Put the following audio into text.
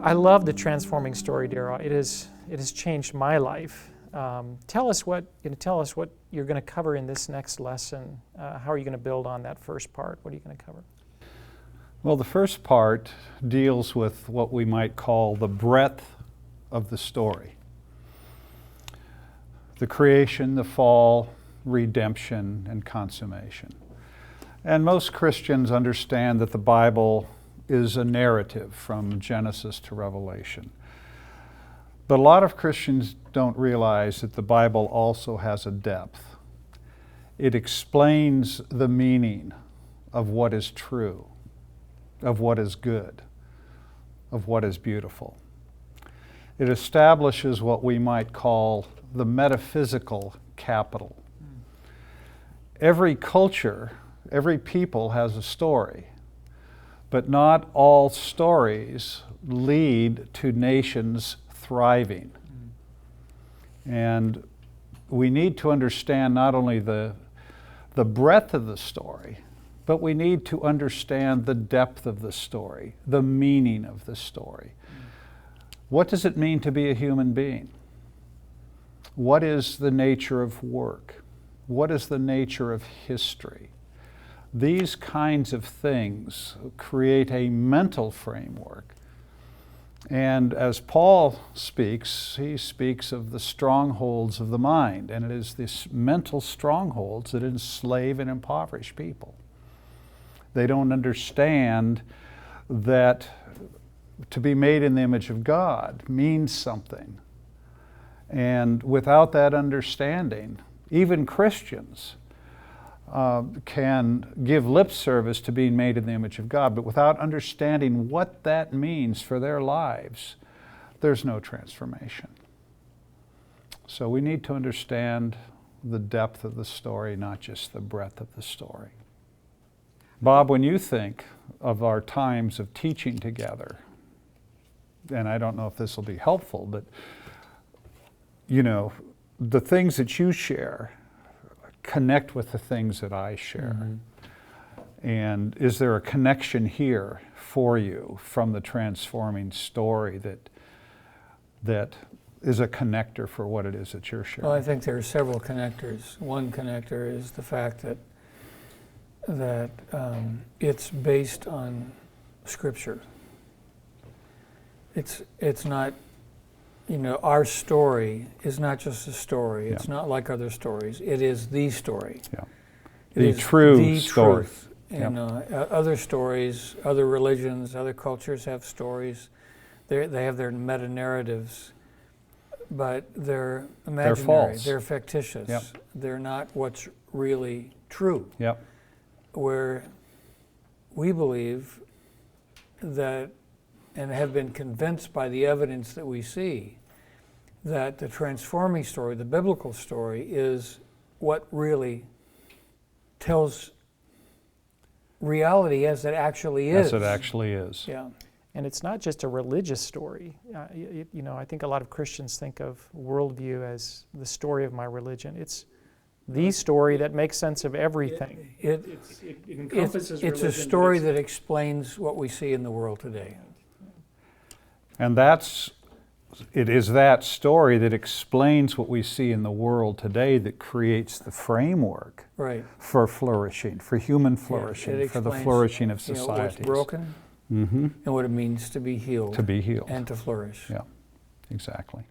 I love the transforming story, Darrell. It has changed my life. Tell us what you're going to cover in this next lesson. How are you going to build on that first part? What are you going to cover? Well, the first part deals with what we might call the breadth of the story. The creation, the fall, redemption, and consummation. And most Christians understand that the Bible is a narrative from Genesis to Revelation. But a lot of Christians don't realize that the Bible also has a depth. It explains the meaning of what is true, of what is good, of what is beautiful. It establishes what we might call the metaphysical capital. Every culture, every people has a story, but not all stories lead to nations thriving. And we need to understand not only the breadth of the story, but we need to understand the depth of the story, the meaning of the story. What does it mean to be a human being? What is the nature of work? What is the nature of history? These kinds of things create a mental framework. And as Paul speaks, he speaks of the strongholds of the mind, and it is these mental strongholds that enslave and impoverish people. They don't understand that to be made in the image of God means something. And without that understanding, even Christians can give lip service to being made in the image of God, but without understanding what that means for their lives, there's no transformation. So we need to understand the depth of the story, not just the breadth of the story. Bob, when you think of our times of teaching together, and I don't know if this will be helpful, but you know, the things that you share connect with the things that I share. Mm-hmm. And is there a connection here for you from the transforming story that is a connector for what it is that you're sharing? Well, I think there are several connectors. One connector is the fact that it's based on Scripture. It's not, you know, our story is not just a story. It's not like other stories. It is the story. Yeah. The true story. Truth. And other stories, other religions, other cultures have stories. They have their meta-narratives, but they're imaginary. They're false. They're fictitious. Yep. They're not what's really true. Yep. Where we believe that, and have been convinced by the evidence that we see, that the transforming story, the biblical story, is what really tells reality as it actually is. As it actually is. Yeah. And it's not just a religious story. You know, I think a lot of Christians think of worldview as the story of my religion. It's the story that makes sense of everything. It encompasses it's a story that explains what we see in the world today. And it is that story that explains what we see in the world today that creates the framework for flourishing, for human flourishing, for the flourishing of societies. What's broken and what it means to be healed. To be healed. And to flourish. Yeah, exactly.